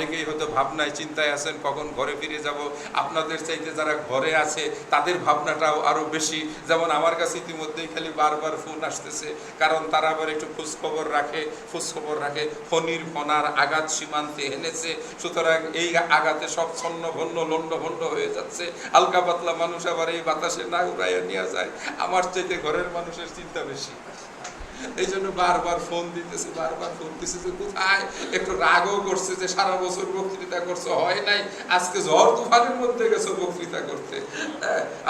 অনেকেই হয়তো ভাবনায় চিন্তায় আছেন কখন ঘরে ফিরে যাব। আপনাদের চাইতে যারা ঘরে আছে তাদের ভাবনাটাও আরও বেশি। যেমন আমার কাছে ইতিমধ্যেই খালি বারবার ফোন আসতেছে, কারণ তারা আবার একটু খোঁজখবর রাখে। ফণির ফনার আঘাত সীমান্তে এনেছে, সুতরাং এই আঘাতে সব ছন্ন ভন্ন লন্ড ভন্ড হয়ে যাচ্ছে। হালকা পাতলা মানুষ আবার এই বাতাসে না উড়াইয়া নিয়ে যায়। আমার চাইতে ঘরের মানুষের চিন্তা বেশি। এই জন্য বারবার ফোন দিতেছে যে কোথায়। একটু রাগও করছে যে সারা বছর বক্তৃতা করছো, হয় নাই, আজকে ঝড় তুফানের মধ্যে গেছো বক্তৃতা করতে।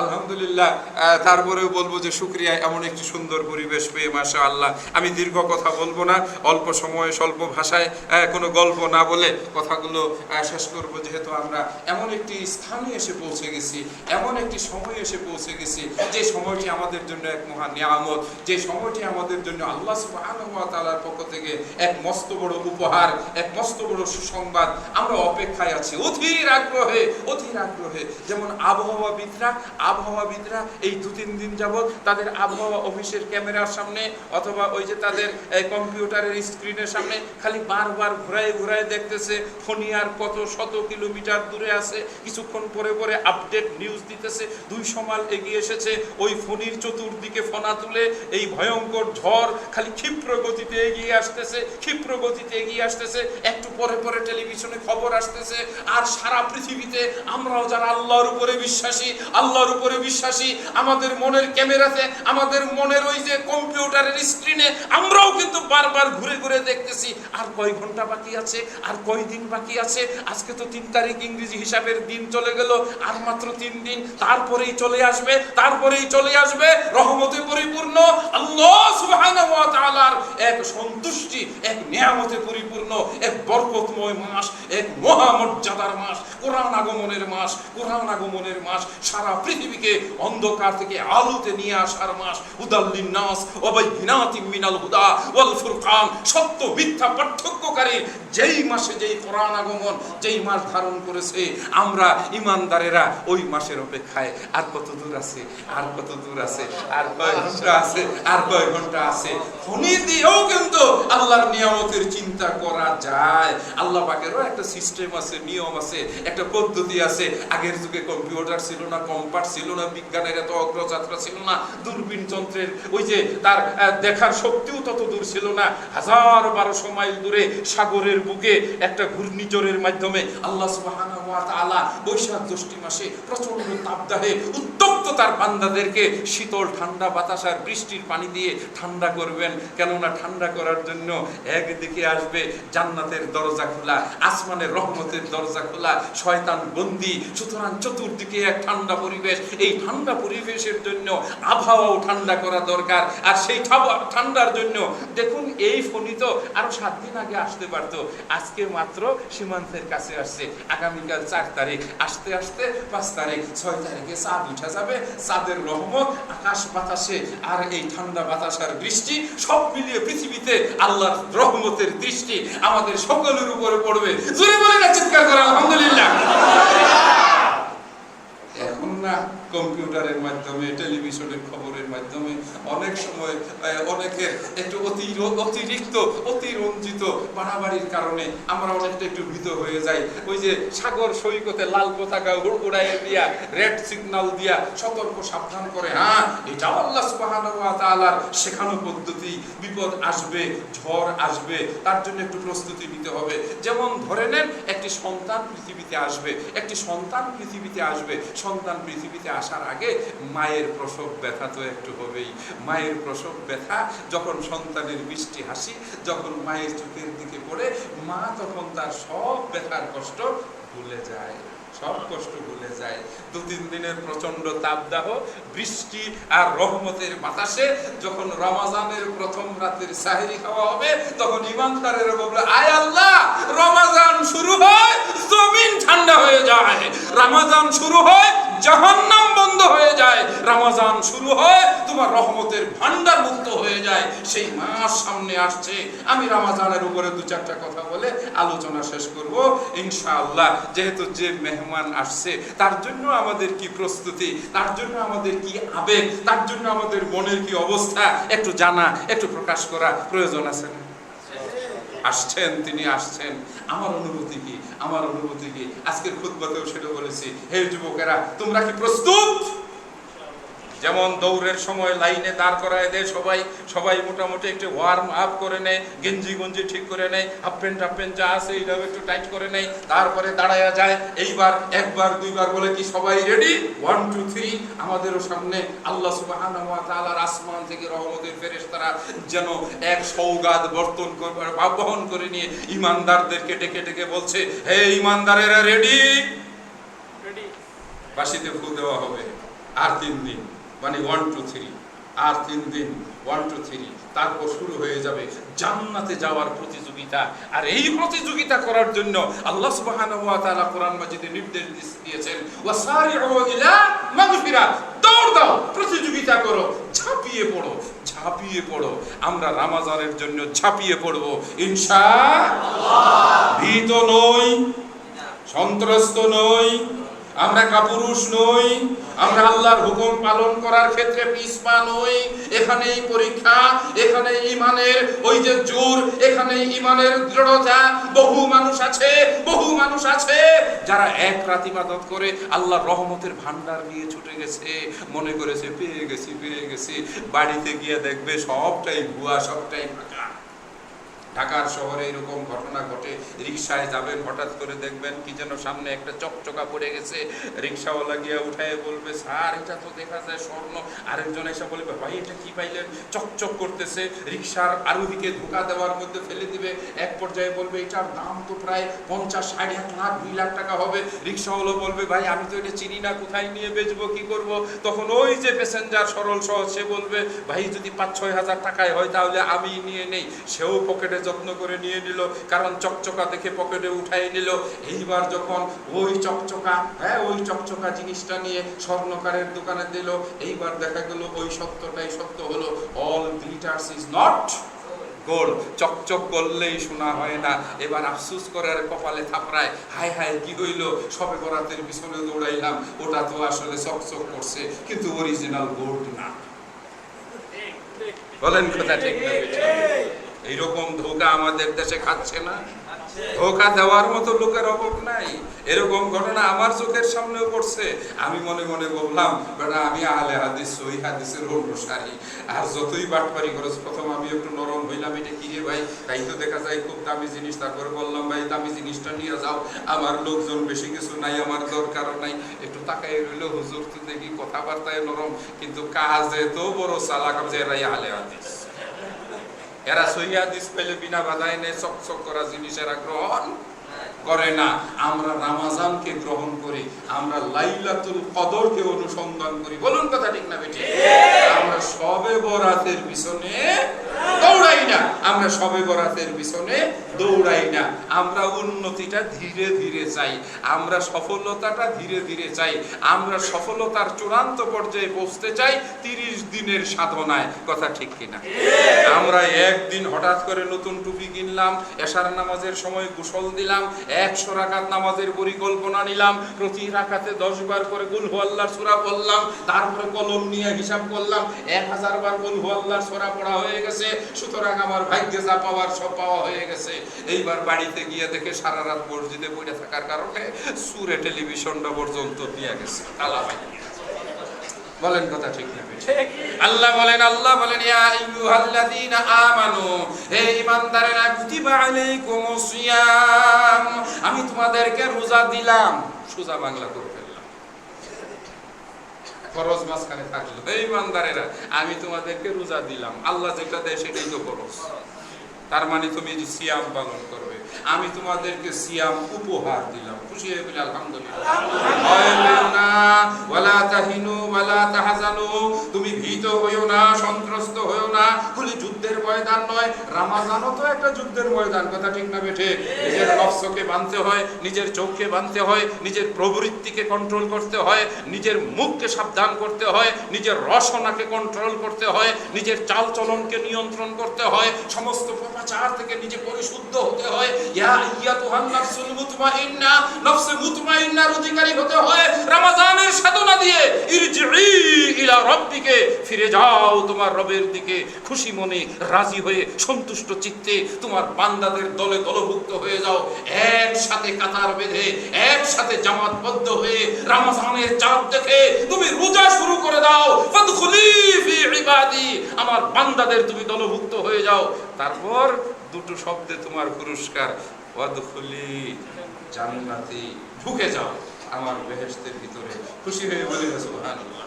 আলহামদুলিল্লাহ। তারপরেও বলবো যে শুকরিয়া, এমন একটি সুন্দর পরিবেশ পেয়ে মাশাআল্লাহ। আমি দীর্ঘ কথা বলবো না, অল্প সময়ে স্বল্প ভাষায় কোনো গল্প না বলে কথাগুলো শেষ করবো। যেহেতু আমরা এমন একটি স্থানে এসে পৌঁছে গেছি, এমন একটি সময় এসে পৌঁছে গেছি, যে সময়টি আমাদের জন্য এক মহা নিয়ামত, যে সময়টি আমাদের জন্য আল্লাহ সুবহানাহু ওয়া তাআলার পক্ষ থেকে এক মস্ত বড় উপহার, এক মস্ত বড় সুসংবাদ। আমরা অপেক্ষায় আছি অধীর আগ্রহে। যেমন আবহাওয়াবিদরা এই 2-3 দিন যাবত তাদের আবহাওয়া অফিসের ক্যামেরার সামনে অথবা ওই যে তাদের কম্পিউটারের স্ক্রিনের সামনে খালি বারবার ঘুরায় দেখতেছে ফণী আর কত শত কিলোমিটার দূরে আছে। কিছুক্ষণ পরে আপডেট নিউজ দিতেছে 200 মাইল এগিয়ে এসেছে। ওই ফণীর চতুর্দিকে ফনা তুলে এই ভয়ঙ্কর ঝড় খালি ক্ষিপ্র গতিতে এগিয়ে আসতেছে। একটু পরে টেলিভিশনে খবর আসতেছে। আর সারা পৃথিবীতে আমরাও যারা আল্লাহর উপরে বিশ্বাসী, আমাদের মনের ক্যামেরাতে, আমাদের মনের ওই যে কম্পিউটারের স্ক্রিনে আমরাও কিন্তু বারবার ঘুরে দেখতেছি আর কয় ঘন্টা বাকি আছে, আর কয় দিন বাকি আছে। আজকে তো 3 তারিখ ইংরেজি হিসাবের দিন চলে গেল, আর মাত্র 3 দিন, তারপরেই চলে আসবে রহমতে পরিপূর্ণ আল্লাহ সুবহানাহু ওয়া তাআলার এক সন্তুষ্টি, এক নিয়ামতে পরিপূর্ণ, এক বরকতময় মাস, এক মহামর্যাদার মাস, কোরআন আগমনের মাস, সারা পৃথিবীকে অন্ধকার থেকে আলোতে নিয়ে আসার মাস, হুদাল্লিন নাস ওয়া বাইয়িনাতিম মিনাল হুদা ওয়াল ফুরকান, সত্য মিথ্যা পার্থক্যকারী যেই মাসে যেই কোরআন আগমন, যেই মাস ধারণ করেছে, আমরা ইমানদারেরা ওই মাসের অপেক্ষায়। আর কত দূর আছে, আর কয় ঘন্টা আছে। ফণী দিয়েও কিন্তু আল্লাহর নিয়ামতের চিন্তা করা যায়। আল্লাহ পাকেরও একটা সিস্টেম আছে, নিয়ম আছে, একটা পদ্ধতি আছে। আগের যুগে কম্পিউটার ছিল না, কম্পাস ছিল না, বিজ্ঞানের এত অগ্রযাত্রা ছিল না, দূরবীন যন্ত্রের ওই যে তার দেখার শক্তিও তত দূর ছিল না। 1200 মাইল দূরে সাগরের বুকে একটা ঘূর্ণিঝড়ের মাধ্যমে আল্লাহ সুবহানাহু ওয়া তাআলা বৈশাখ জ্যৈষ্ঠ মাসে প্রচন্ড তাপদাহে উত্তপ্ত তার বান্দাদেরকে শীতল ঠান্ডা বাতাস আর বৃষ্টির পানি দিয়ে ঠান্ডা করবেন। কেননা ঠান্ডা করার জন্য একদিকে আসবে জান্নাতের দরজা খোলা, আসমানের রহমতের দরজা খোলা, শয়তান বন্দী। সুতরাং চতুর্দিকে এক ঠান্ডা পরিবেশ। এই ঠান্ডা পরিবেশের জন্য আবহাওয়াও ঠান্ডা করা দরকার। আর সেই ঠান্ডার জন্য দেখুন, এই ফণী তো আরো 7 দিন আগে আসতে পারতো, আজকে মাত্র সীমান্তের কাছে আসছে। আগামীকাল 4 তারিখ, আস্তে 5 তারিখ, 6 তারিখে চাঁদ উঠা যাবে। চাঁদের রহমত আকাশ বাতাসে আর এই ঠান্ডা বাতাস আর বৃষ্টি সব মিলিয়ে পৃথিবীতে আল্লাহর রহমতের দৃষ্টি আমাদের সকলের উপরে পড়বে। জোরে বলে না, চিৎকার করে আলহামদুলিল্লাহ। এখন না কম্পিউটারের মাধ্যমে, টেলিভিশনের খবরের মাধ্যমে অনেক সময় অনেকের একটু অতিরঞ্জিত বাড়াবাড়ির কারণে আমরা অনেকটা একটু ভীত হয়ে যাই। ওই যে সাগর সৈকতে লাল পতাকা উড়াইয়ে দিয়া, রেড সিগন্যাল দিয়া সতর্ক সাবধান করে। হ্যাঁ, এটা আল্লাহ সুবহানাহু ওয়া তাআলার শেখানো পদ্ধতি। বিপদ আসবে, ঝড় আসবে, তার জন্য একটু প্রস্তুতি নিতে হবে। যেমন ধরে নেন, একটি সন্তান পৃথিবীতে আসবে। সন্তান পৃথিবীতে আসার আগে মায়ের প্রসব ব্যথা তো একটু হবেই। মায়ের প্রসব ব্যথা যখন সন্তানের মিষ্টি হাসি যখন মায়ের চোখের দিকে পড়ে, মা তখন তার সব ব্যথার কষ্ট ভুলে যায়। 2-3 দিনের প্রচন্ড তাপদাহ, বৃষ্টি আর রহমতের বাতাসে যখন রমজানের প্রথম রাতের সাহরি খাওয়া হবে, তখন ইমানদারেরা বলবে, আয় আল্লাহ, রমজান শুরু হয়, জমিন ঠান্ডা হয়ে যায়। রমজান শুরু হয়, জাহান্নাম বন্ধ হয়ে যায়। রমজান শুরু হয়, তোমার রহমতের ভান্ডার মুক্ত হয়ে যায়। সেই মাস সামনে আসছে। আমি রমজানের উপরে 2-4টা কথা বলে আলোচনা শেষ করব ইনশাআল্লাহ। যেহেতু যে মেহমান আসছে, তার জন্য আমাদের কি প্রস্তুতি, তার জন্য আমাদের কি আবেগ, তার জন্য আমাদের মনের কি অবস্থা একটু জানা, একটু প্রকাশ করা প্রয়োজন আছে না? আসছেন, তিনি আসছেন। আমার অনুভূতি কি? আমার অনুভূতি কি? আজকের খুতবাতেও সেটা বলেছি, হে যুবকেরা, তোমরা কি প্রস্তুত? যেমন দৌড়ের সময় লাইনে দাঁড় করায় দেয় সবাই মোটামুটি একটু ওয়ার্ম আপ করে নেয়, গেঞ্জি ঠিক করে নেয়, হাফ প্যান্ট যা আছে এইটাও একটু টাইট করে নেয়, তারপরে দাঁড়ায়া যায়। এইবার একবার দুইবার বলে কি সবাই রেডি? 1 2 3। আমাদেরও সামনে আল্লাহ সুবহানাহু ওয়া তাআলার আসমান থেকে রহমতের ফেরেশতারা যেন এক সওগাত বহন করে নিয়ে ঈমানদারদেরকে ডেকে ডেকে বলছে, হে ঈমানদারেরা, রেডি? বাঁশিতে ফু দেওয়া হবে। আর 3 দিন, মানে 1 2 3, আর 3 দিন 1 2 3, তারপর শুরু হয়ে যাবে জান্নাতে যাওয়ার প্রতিযোগিতা। আর এই প্রতিযোগিতা করার জন্য আল্লাহ সুবহানাহু ওয়া তাআলা কোরআন মাজিদে নির্দেশ দিয়েছেন, ওয়াসারিউ ইলা মাগফিরাত, দৌড় দাও, প্রতিযোগিতা করো, ঝাঁপিয়ে পড়ো। আমরা রমজানের জন্য ঝাঁপিয়ে পড়ব ইনশাআল্লাহ। ভীত নই, সন্ত্রস্ত নই, আমরা কাপুরুষ নই, আমরা আল্লাহর হুকুম পালন করার ক্ষেত্রে পিছপা নই। এখানেই পরীক্ষা, এখানে ঈমানের ওই যে জোর, এখানে ঈমানের দৃঢ়তা। বহু মানুষ আছে যারা এক রাত ইবাদত করে আল্লাহর রহমতের ভান্ডার নিয়ে ছুটে গেছে, মনে করেছে পেয়ে গেছি। বাড়িতে গিয়ে দেখবে সবটাই ভুয়া, সবটাই ফাঁকা। ঢাকার শহরে এরকম ঘটনা ঘটে। রিকশায় যাবেন, হঠাৎ করে দেখবেন কি যেন সামনে একটা চকচকা পড়ে গেছে। রিকশাওয়ালা গিয়ে উঠায় বলবে, স্যার এটা তো দেখা যায় স্বর্ণ। আরেকজন এসে বলবে, ভাই এটা কি পাইলেন, চকচক করতেছে। রিকশার আরোহীকে ধোঁকা দেওয়ার মধ্যে ফেলে দিবে। এক পর্যায়ে বলবে, এটার দাম তো প্রায় 50 60 1 লাখ 2 লাখ টাকা হবে। রিকশাওয়ালা বলবে, ভাই আমি তো এটা চিনি না, কোথায় নিয়ে বেচবো, কি করব? তখন ওই যে প্যাসেঞ্জার সরল সহজ, সে বলবে, ভাই যদি 5-6 হাজার টাকায় হয় তাহলে আমি নিয়ে নেই। সেও পকেটে যত্ন করে নিয়ে নিল, কারণ চকচকা দেখে পকেটে উঠাই নিল। এইবার যখন ওই চকচকা জিনিসটা নিয়ে স্বর্ণকারের দোকানে দিল, এইবার দেখা গেল ওই সত্যটাই সত্য হলো। All glitters is not gold. চকচক করলেই শোনা হয় না। এবার আফসোস করে আর কপালে থাপড়ায়, হায় কি হইল, সবে বরাতের পিছনে দৌড়াইলাম, ওটা তো আসলে চকচক করছে, কিন্তু অরিজিনাল গোল্ড না। বলেন কথা ঠিক না? এইরকম ধোঁকা আমাদের দেশে খাচ্ছে না? ধোঁকা দেওয়ার মতো লোকের অভাব নাই। এরকম ঘটনা আমার চোখের সামনেও পড়ছে। আমি মনে বললাম, বেটা আমি আহলে হাদিস, সহিহ হাদিসের অনুসারী, আর যতই বাটপারি খরচ, প্রথম আমি একটু নরম হইলাম, এটা কি রে ভাই, তাই তো দেখা যায় খুব দামি জিনিস। তারপরে বললাম, ভাই দামি জিনিসটা নিয়ে যাও, আমার লোকজন বেশি কিছু নাই, আমার দরকারও নাই। একটু তাকাই রইল, হুজুর তো দেখি কথাবার্তায় নরম, কিন্তু কাজে তো বড় চালাক। এরাই আহলে হাদিস, এরা সহিহ হাদিস পেলে বিনা বাধায় নেই, চকচক করা জিনিস এরা গ্রহণ করে না। আমরা রমজানকে গ্রহণ করি, আমরা লাইলাতুল কদরকে অনুসন্ধান করি। বলুন কথা ঠিক না বেঠিক? আমরা শবে বরাতের পিছনে দৌড়াই না, আমরা উন্নতিটা ধীরে ধীরে চাই, আমরা সফলতাটা ধীরে ধীরে চাই, আমরা সফলতার চূড়ান্ত পর্যায়ে পৌঁছতে চাই 30 দিনের সাধনায়। কথা ঠিক কিনা? আমরা একদিন হঠাৎ করে নতুন টুপি কিনলাম, এশার নামাজের সময় গোসল দিলাম, 100 রাকাত নামাজের পরিকল্পনা নিলাম, প্রতি রাকাতে 10 বার করে কুল হুয়াল্লাহর সূরা পড়লাম, তারপরে কলম নিয়ে হিসাব করলাম, 1000 বার কুল হুয়াল্লাহর সূরা পড়া হয়ে গেছে। সুতরাং আমার ভাগ্যে যা পাওয়ার সব পাওয়া হয়ে গেছে। এইবার বাড়িতে গিয়ে দেখে সারা রাত মসজিদে পড়ে থাকার কারণে সুরে টেলিভিশনটা পর্যন্ত নিয়ে গেছে, তালা ভাই। বলেন কথা ঠিক না? আল্লাহ বলেন ইয়া আইয়ুহাল্লাযীনা আমানু, হে ঈমানদারেরা, কুতিবা আলাইকুমুস সিয়াম, আমি তোমাদেরকে রোজা দিলাম। সোজা বাংলা করে ফেললাম, ফরজ মাঝখানে থাকলো। হে ঈমানদারেরা, আমি তোমাদেরকে রোজা দিলাম। আল্লাহ যেটা দেয় সেটাই তো ফরজ। তার মানে তুমি যে সিয়াম পালন করবে, আমি তোমাদেরকে সিয়াম উপহার দিলাম। খুশি হয়ে বলি আলহামদুলিল্লাহ। তুমি ভীত হইও না, সন্ত্রস্ত হইও না। খালি যুদ্ধের ময়দান নয়, রমজানও তো একটা যুদ্ধের ময়দান। কথা ঠিক না বেঠে? নিজের নফসকে বাঁধতে হয়, নিজের চোখকে বাঁধতে হয়, নিজের প্রবৃত্তিকে কন্ট্রোল করতে হয়, নিজের মুখকে সাবধান করতে হয়, নিজের রসনাকে কন্ট্রোল করতে হয়, নিজের চালচলনকে নিয়ন্ত্রণ করতে হয়, সমস্ত পাপাচার থেকে নিজে পরিশুদ্ধ হতে হয়। ইয়া আইয়াতুহান নাফসুল মুতমাইন্না, নফসে মুতমাইন্নার অধিকারী হতে হয় রমজানের সাধনা দিয়ে। ইরজিই ইলা রাব্বিকে, ফিরে যাও তোমার রবের দিকে, খুশি মনে রাজি হয়ে সন্তুষ্ট চিত্তে তোমার বান্দাদের দলে দলভুক্ত হয়ে যাও। একসাথে কাতার বেঁধে একসাথে জামাতবদ্ধ হয়ে রমজানের চাঁদ দেখে তুমি রোজা শুরু করে দাও। ফাদখুলি ফি ইবাদি, আমার বান্দাদের তুমি দলভুক্ত হয়ে যাও। তারপর দুটো শব্দে তোমার পুরস্কার, ওয়াদখুলি জান্নাতি, ঢুকে যাও আমার বেহেশতের ভিতরে। খুশি হয়ে বলে সুবহানাল্লাহ।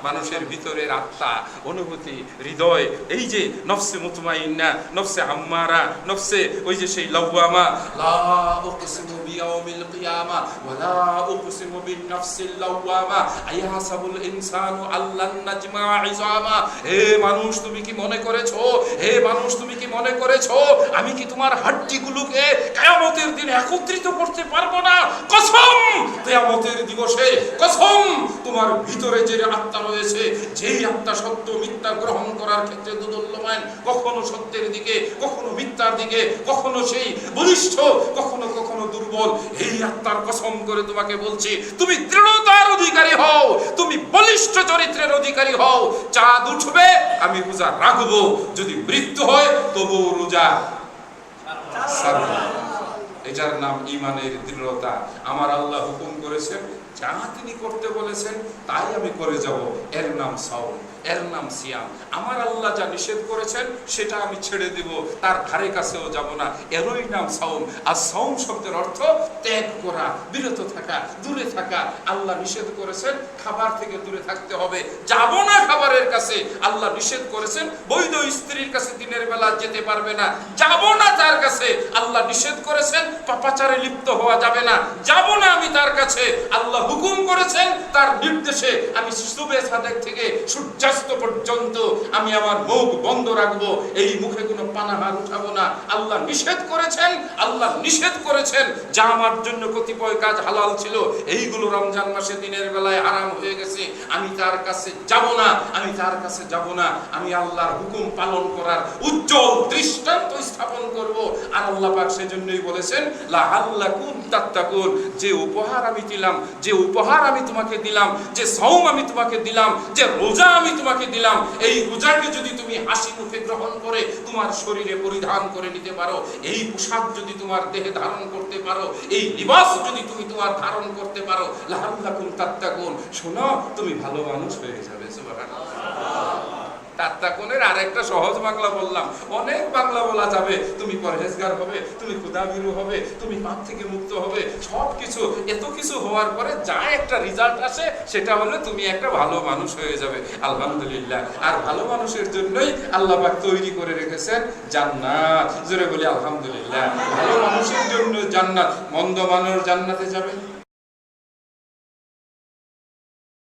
মানুষের ভিতরের আত্মা, অনুভূতি, হৃদয়, এই যে নফসে মুতমাইন্না, নফসে আম্মারা, নফসে ওই যে সেই লাওয়ামা, লা উকসিমু বিয়াউমিল কিয়ামা ওয়া লা উকসিমু বিন নফসিল লাওয়ামা আয়াহাসাবুল ইনসানু আল্লান নাজমা ইজামা। হে মানুষ তুমি কি মনে করেছো, হে মানুষ তুমি কি মনে করেছো আমি কি তোমার হাড্ডিগুলোকে কিয়ামতের দিন একত্রিত করতে পারবো না? কসম কিয়ামতের দিবসে, কসম তোমার ভিতরে যে আত্মা রয়েছে, যেই আত্মা সত্য মিথ্যা গ্রহণ করার ক্ষেত্রে দোদুল্যমান, কখনো সত্যের দিকে, কখনো মিথ্যার দিকে, কখনো সেই বলিষ্ঠ, কখনো কখনো দুর্বল, এই আত্মার কসম করে তোমাকে বলছি তুমি দৃঢ়তার অধিকারী হও, তুমি বলিষ্ঠ চরিত্রের অধিকারী হও। চাঁদ উঠবে আমি রোজা রাখবো, যদি মৃত্যু হয় তবু রোজা ছাড়বো। এটার নাম ঈমানের দৃঢ়তা। আমার আল্লাহ হুকুম করেছেন, যা তিনি করতে বলেছেন তাই আমি করে যাব, এর নাম সাওম, এর নাম সিয়াম। আমার আল্লাহ যা নিষেধ করেছেন সেটা আমি ছেড়ে দেব, তার ধারে কাছেও যাব না, এরই নাম সাওম। আর সাওম শব্দের অর্থ ত্যাগ করা, বিরত থাকা, দূরে থাকা। আল্লাহ নিষেধ করেছেন খাবার থেকে দূরে থাকতে হবে, যাব না খাবারের কাছে। আল্লাহ নিষেধ করেছেন বৈধ স্ত্রীর কাছে দিনের বেলা যেতে পারবে না, যাব না তার কাছে। আল্লাহ নিষেধ করেছেন পাপাচারে লিপ্ত হওয়া যাবে না, যাব না আমি তার কাছে। আল্লাহ হুকুম করেছেন তার নির্দেশে আমি সুবে সাদেক থেকে সূর্যাস্ত পর্যন্ত আমি আমার মুখ বন্ধ রাখবো, এই মুখে কোনো পানাহার উঠাবো না। আল্লাহ নিষেধ করেছেন, আল্লাহ নিষেধ করেছেন যা আমার জন্য কতিপয় কাজ হালাল ছিল, এইগুলো রমজান মাসে দিনের বেলায় হারাম হয়ে গেছে, আমি তার কাছে যাব না, আমি তার কাছে যাব না। আমি আল্লাহর হুকুম পালন করার উজ্জ্বল দৃষ্টান্ত স্থাপন করব। আর আল্লাহ পাক সেজন্যই বলেছেন লাআল্লাকুম তাত্তাকুন, যে উপহার আমি দিলাম, যে উপহার আমি তোমাকে দিলাম, যে সাওম আমি তোমাকে দিলাম, যে রোজা আমি তোমাকে দিলাম, এই রোজাকে যদি তুমি হাসি মুখে গ্রহণ করে তোমার শরীরে পরিধান করে নিতে পারো, এই পোশাক যদি তোমার দেহে ধারণ করতে পারো, এই লিবাস যদি তুমি তোমার ধারণ করতে পারো, লাআল্লাকুম তাত্তাকুন, শোনো তুমি ভালো মানুষ হয়ে যাবে। সুবহানাল্লাহ। তাত্তাকুনের আরেকটা সহজ বাংলা বললাম, অনেক বাংলা বলা যাবে। তুমি পরহেজগার হবে, তুমি ক্ষুধাভীরু হবে, তুমি পাপ থেকে মুক্ত হবে, সবকিছু। এত কিছু হওয়ার পরে যা একটা রেজাল্ট আসে সেটা হলো তুমি একটা ভালো মানুষ হয়ে যাবে। আলহামদুলিল্লাহ। আর ভালো মানুষের জন্যই আল্লাহ পাক তৈরি করে রেখেছেন জান্নাত। জোরে বলি আলহামদুলিল্লাহ। ভালো মানুষের জন্য জান্নাত। মন্দ মানুষ জান্নাতে যাবে?